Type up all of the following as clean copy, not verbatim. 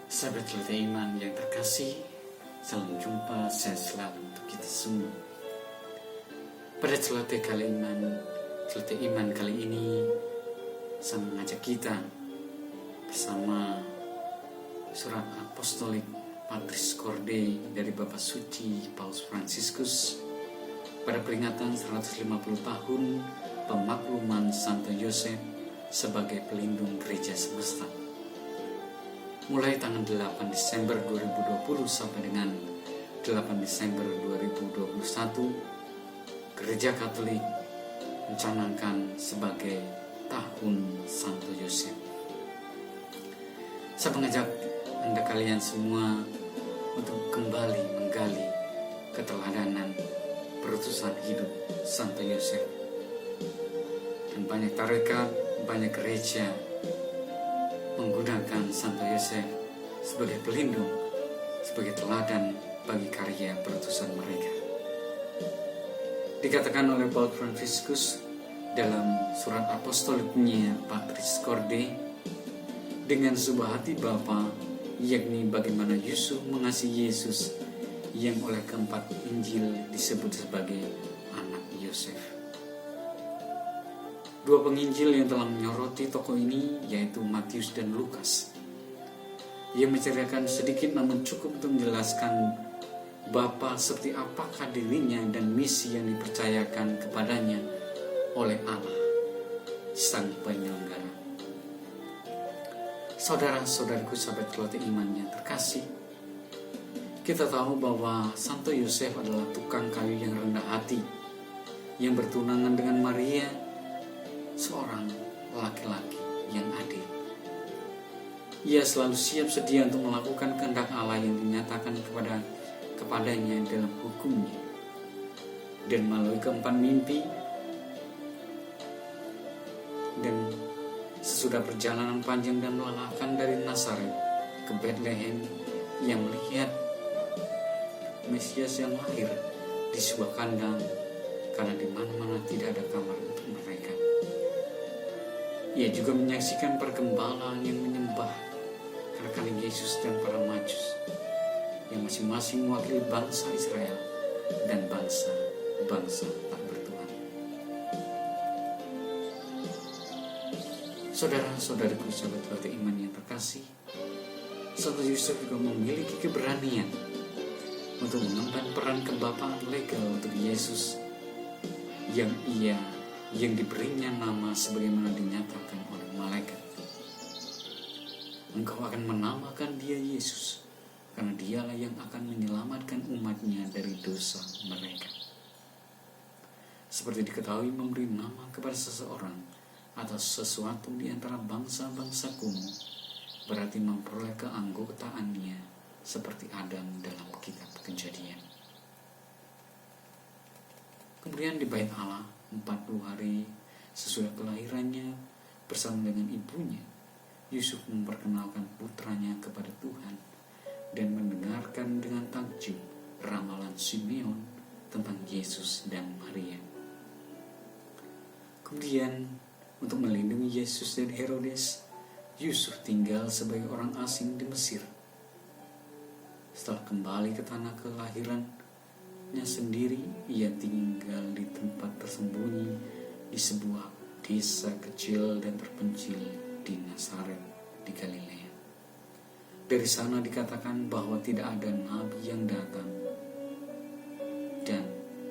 Sahabat Celota Iman yang terkasih, salam jumpa saya selalu untuk kita semua. Pada Celota Iman kali ini, saya mengajak kita bersama surat apostolik Patris Corde dari Bapak Suci Paus Fransiskus pada peringatan 150 tahun pemakluman Santo Yosef sebagai pelindung gereja semesta. Mulai tanggal 8 Desember 2020 sampai dengan 8 Desember 2021, Gereja Katolik mencanangkan sebagai Tahun Santo Yosef. Saya mengajak Anda kalian semua untuk kembali menggali keteladanan perutusan hidup Santo Yosef. Dan banyak tarekat, banyak gereja menggunakan Santo Yosef sebagai pelindung, sebagai teladan bagi karya perutusan mereka. Dikatakan oleh Paus Fransiskus dalam surat apostoliknya Patris Corde, dengan sebuah hati Bapa, yakni bagaimana Yusuf mengasihi Yesus yang oleh keempat Injil disebut sebagai anak Yosef. Dua penginjil yang telah menyoroti tokoh ini yaitu Matius dan Lukas. Ia menceritakan sedikit namun cukup untuk menjelaskan Bapa seperti apakah dirinya dan misi yang dipercayakan kepadanya oleh Allah, Sang Penyelenggara. Saudara-saudariku sahabat Celota Iman yang terkasih, kita tahu bahwa Santo Yosef adalah tukang kayu yang rendah hati, yang bertunangan dengan Maria, seorang laki-laki yang adil. Ia selalu siap sedia untuk melakukan kehendak Allah yang dinyatakan kepadanya dalam hukumnya. Dan melalui keempat mimpi dan sesudah perjalanan panjang dan melelahkan dari Nazaret ke Bethlehem, ia melihat Mesias yang lahir di sebuah kandang, karena di mana-mana tidak ada kamar untuk mereka. Ia juga menyaksikan pergembalaan yang menyembah rekan Yesus dan para Majus, yang masing-masing mewakili bangsa Israel dan bangsa-bangsa tak bertuhan. Saudara-saudariku sahabat Celota Iman yang terkasih, Santo Yosef juga memiliki keberanian untuk mengemban peran kebapaan legal untuk Yesus yang diberinya nama sebagaimana dinyatakan oleh malaikat. Engkau akan menamakan dia Yesus, karena dialah yang akan menyelamatkan umatnya dari dosa mereka. Seperti diketahui, memberi nama kepada seseorang atau sesuatu di antara bangsa-bangsa kuno berarti memperoleh keanggotaannya seperti Adam dalam kitab Kejadian. Kemudian di Bait Allah 40 hari sesudah kelahirannya, bersama dengan ibunya, Yusuf memperkenalkan putranya kepada Tuhan dan mendengarkan dengan takjub ramalan Simeon tentang Yesus dan Maria. Kemudian, untuk melindungi Yesus dari Herodes, Yusuf tinggal sebagai orang asing di Mesir. Setelah kembali ke tanah kelahirannya sendiri, ia tinggal di tempat tersembunyi di sebuah desa kecil dan terpencil di Nazaret di Galilea. Dari sana dikatakan bahwa tidak ada nabi yang datang, dan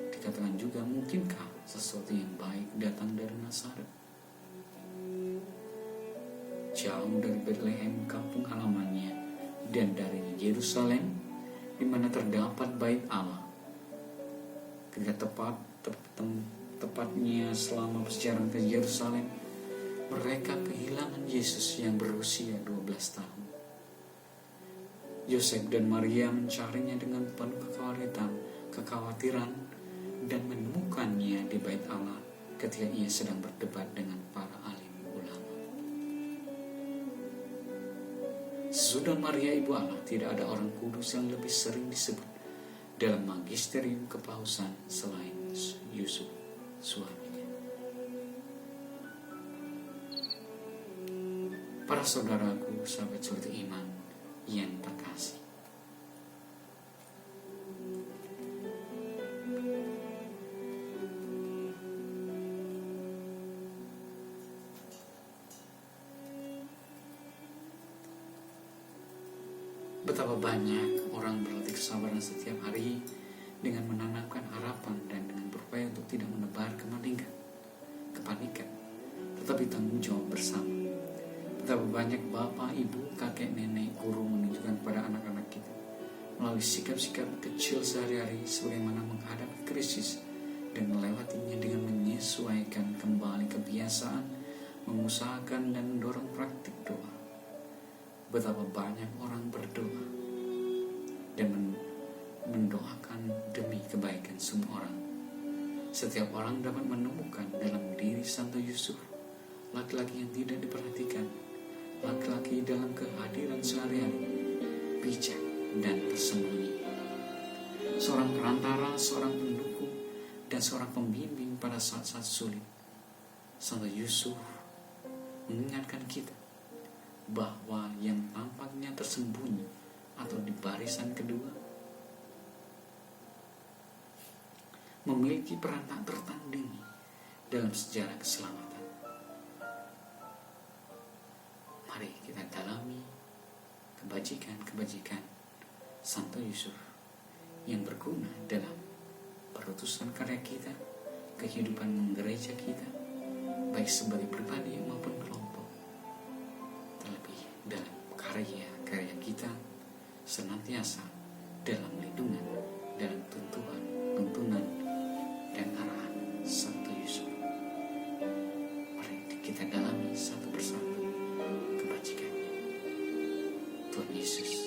dikatakan juga mungkinkah sesuatu yang baik datang dari Nazaret. Jauh dari Bethlehem, kampung halamannya, dan dari Yerusalem, di mana terdapat Bait Allah. Ketika tepatnya selama perjalanan ke Yerusalem, mereka kehilangan Yesus yang berusia 12 tahun. Yosef dan Maria mencarinya dengan penuh kekhawatiran dan menemukannya di Bait Allah ketika ia sedang berdebat dengan para alim ulama. Sesudah Maria Ibu Allah, tidak ada orang kudus yang lebih sering disebut dalam magisterium kepausan selain Yusuf, suaminya. Para saudaraku, sahabat Celota Iman yang Betapa banyak orang berlatih kesabaran setiap hari dengan menanamkan harapan dan dengan berupaya untuk tidak menebar kepanikan, tetapi tanggung jawab bersama. Betapa banyak bapak, ibu, kakek, nenek, guru menunjukkan kepada anak-anak kita melalui sikap-sikap kecil sehari-hari sebagaimana menghadapi krisis dan melewatinya dengan menyesuaikan kembali kebiasaan, mengusahakan dan mendorong praktik doa. Betapa banyak orang berdoa dan mendoakan demi kebaikan semua orang. Setiap orang dapat menemukan dalam diri Santo Yusuf laki-laki yang tidak diperhatikan, laki-laki dalam kehadiran sehari-hari, bijak dan tersembunyi, seorang perantara, seorang pendukung, dan seorang pembimbing pada saat-saat sulit. Santo Yusuf mengingatkan kita bahwa yang tampaknya tersembunyi atau di barisan kedua memiliki peran tak tertandingi dalam sejarah keselamatan. Mari kita dalami kebajikan Santo Yusuf yang berguna dalam perutusan karya kita, kehidupan gereja kita, baik sebagai pribadi maupun kelompok. Terlebih dalam karya kita senantiasa dalam lindungan, dalam tuntunan dan arahan Santo Yusuf. Mari kita dalami satu persatu kebajikannya. Tuhan Yesus